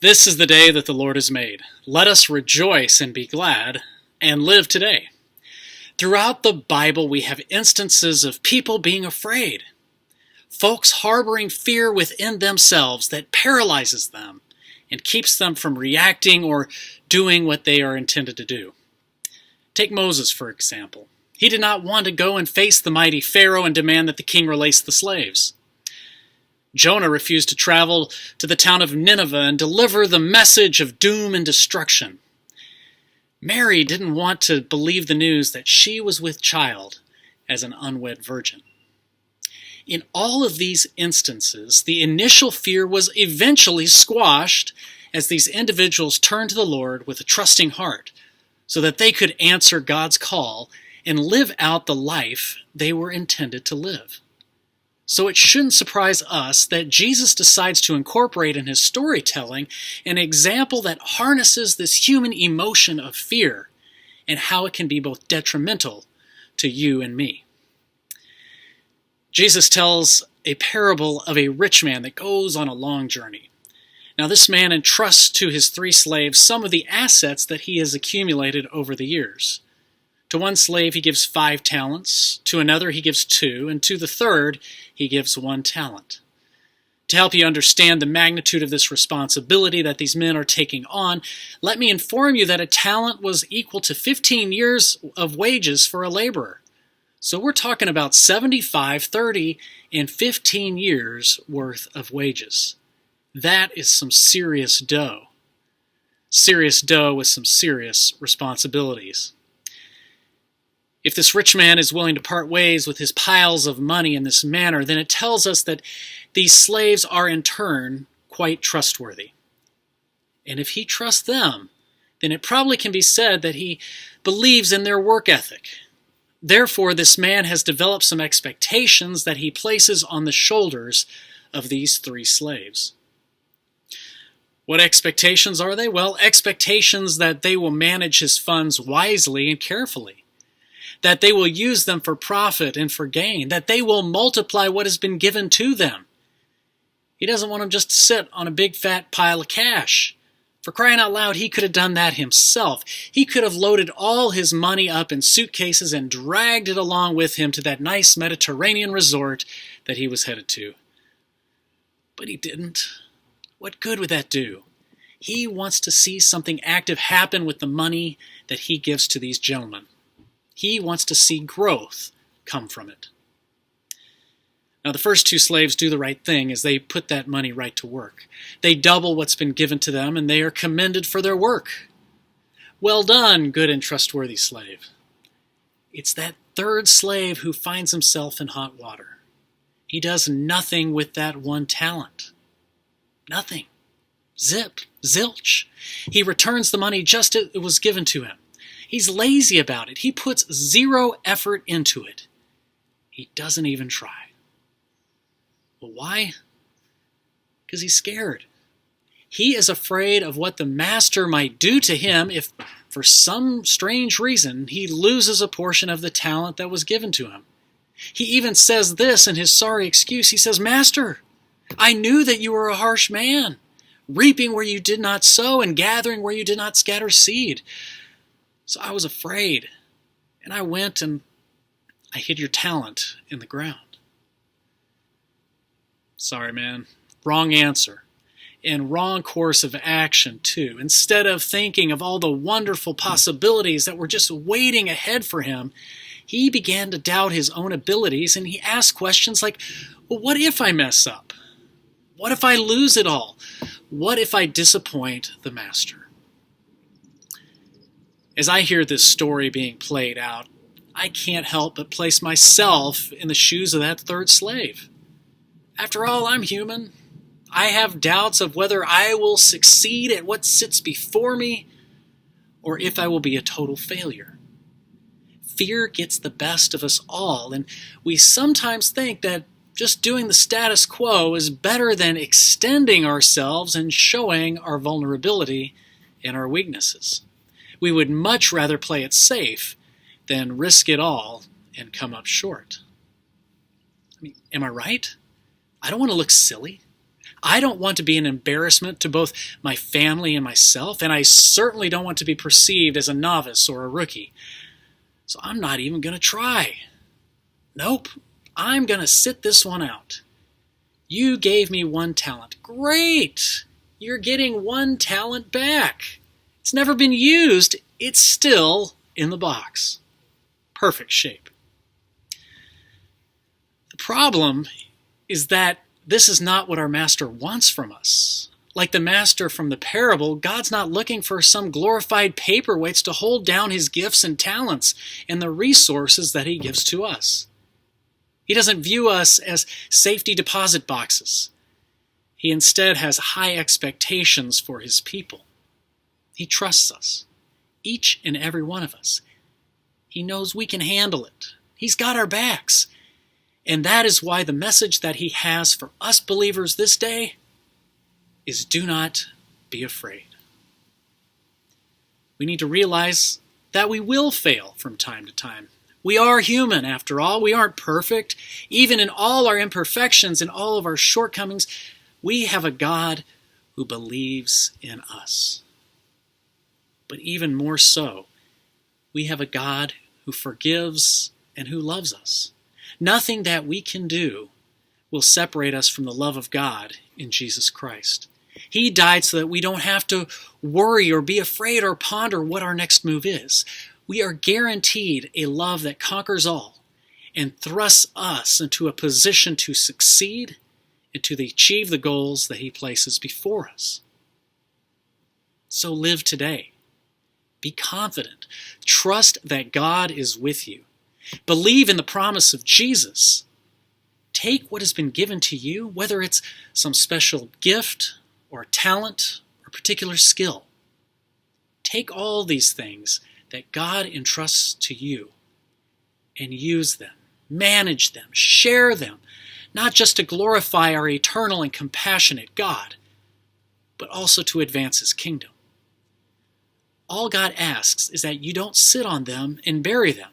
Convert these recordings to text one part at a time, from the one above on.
This is the day that the Lord has made. Let us rejoice and be glad and live today. Throughout the Bible, we have instances of people being afraid. Folks harboring fear within themselves that paralyzes them and keeps them from reacting or doing what they are intended to do. Take Moses, for example. He did not want to go and face the mighty Pharaoh and demand that the king release the slaves. Jonah refused to travel to the town of Nineveh and deliver the message of doom and destruction. Mary didn't want to believe the news that she was with child as an unwed virgin. In all of these instances, the initial fear was eventually squashed as these individuals turned to the Lord with a trusting heart so that they could answer God's call and live out the life they were intended to live. So it shouldn't surprise us that Jesus decides to incorporate in his storytelling an example that harnesses this human emotion of fear and how it can be both detrimental to you and me. Jesus tells a parable of a rich man that goes on a long journey. Now this man entrusts to his 3 slaves some of the assets that he has accumulated over the years. To one slave he gives 5 talents, to another he gives 2, and to the third he gives 1 talent. To help you understand the magnitude of this responsibility that these men are taking on, let me inform you that a talent was equal to 15 years of wages for a laborer. So we're talking about 75, 30, and 15 years worth of wages. That is some serious dough. Serious dough with some serious responsibilities. If this rich man is willing to part ways with his piles of money in this manner, then it tells us that these slaves are in turn quite trustworthy. And if he trusts them, then it probably can be said that he believes in their work ethic. Therefore, this man has developed some expectations that he places on the shoulders of these 3 slaves. What expectations are they? Well, expectations that they will manage his funds wisely and carefully, that they will use them for profit and for gain, that they will multiply what has been given to them. He doesn't want them just to sit on a big fat pile of cash. For crying out loud, he could have done that himself. He could have loaded all his money up in suitcases and dragged it along with him to that nice Mediterranean resort that he was headed to. But he didn't. What good would that do? He wants to see something active happen with the money that he gives to these gentlemen. He wants to see growth come from it. Now, the first 2 slaves do the right thing as they put that money right to work. They double what's been given to them, and they are commended for their work. Well done, good and trustworthy slave. It's that 3rd slave who finds himself in hot water. He does nothing with that 1 talent. Nothing. Zip. Zilch. He returns the money just as it was given to him. He's lazy about it. He puts 0 effort into it. He doesn't even try. Well, why? Because he's scared. He is afraid of what the master might do to him if, for some strange reason, he loses a portion of the talent that was given to him. He even says this in his sorry excuse. He says, "Master, I knew that you were a harsh man, reaping where you did not sow and gathering where you did not scatter seed. So I was afraid, and I went and I hid your talent in the ground." Sorry, man. Wrong answer. And wrong course of action, too. Instead of thinking of all the wonderful possibilities that were just waiting ahead for him, he began to doubt his own abilities, and he asked questions like, well, what if I mess up? What if I lose it all? What if I disappoint the master? As I hear this story being played out, I can't help but place myself in the shoes of that 3rd slave. After all, I'm human. I have doubts of whether I will succeed at what sits before me or if I will be a total failure. Fear gets the best of us all, and we sometimes think that just doing the status quo is better than extending ourselves and showing our vulnerability and our weaknesses. We would much rather play it safe than risk it all and come up short. I mean, am I right? I don't want to look silly. I don't want to be an embarrassment to both my family and myself, and I certainly don't want to be perceived as a novice or a rookie. So I'm not even going to try. Nope, I'm going to sit this one out. You gave me 1 talent. Great! You're getting 1 talent back. It's never been used. It's still in the box. Perfect shape. The problem is that this is not what our master wants from us. Like the master from the parable, God's not looking for some glorified paperweights to hold down his gifts and talents and the resources that he gives to us. He doesn't view us as safety deposit boxes. He instead has high expectations for his people. He trusts us, each and every one of us. He knows we can handle it. He's got our backs. And that is why the message that he has for us believers this day is do not be afraid. We need to realize that we will fail from time to time. We are human, after all. We aren't perfect. Even in all our imperfections and all of our shortcomings, we have a God who believes in us. But even more so, we have a God who forgives and who loves us. Nothing that we can do will separate us from the love of God in Jesus Christ. He died so that we don't have to worry or be afraid or ponder what our next move is. We are guaranteed a love that conquers all and thrusts us into a position to succeed and to achieve the goals that he places before us. So live today. Be confident. Trust that God is with you. Believe in the promise of Jesus. Take what has been given to you, whether it's some special gift or talent or particular skill. Take all these things that God entrusts to you and use them, manage them, share them, not just to glorify our eternal and compassionate God, but also to advance his kingdom. All God asks is that you don't sit on them and bury them.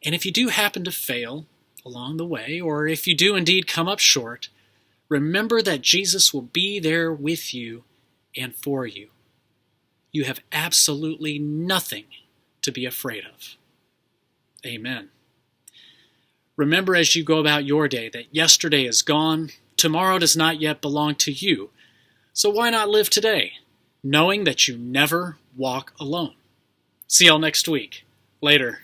And if you do happen to fail along the way, or if you do indeed come up short, remember that Jesus will be there with you and for you. You have absolutely nothing to be afraid of. Amen. Remember as you go about your day that yesterday is gone, tomorrow does not yet belong to you. So why not live today, knowing that you never walk alone? See y'all next week. Later.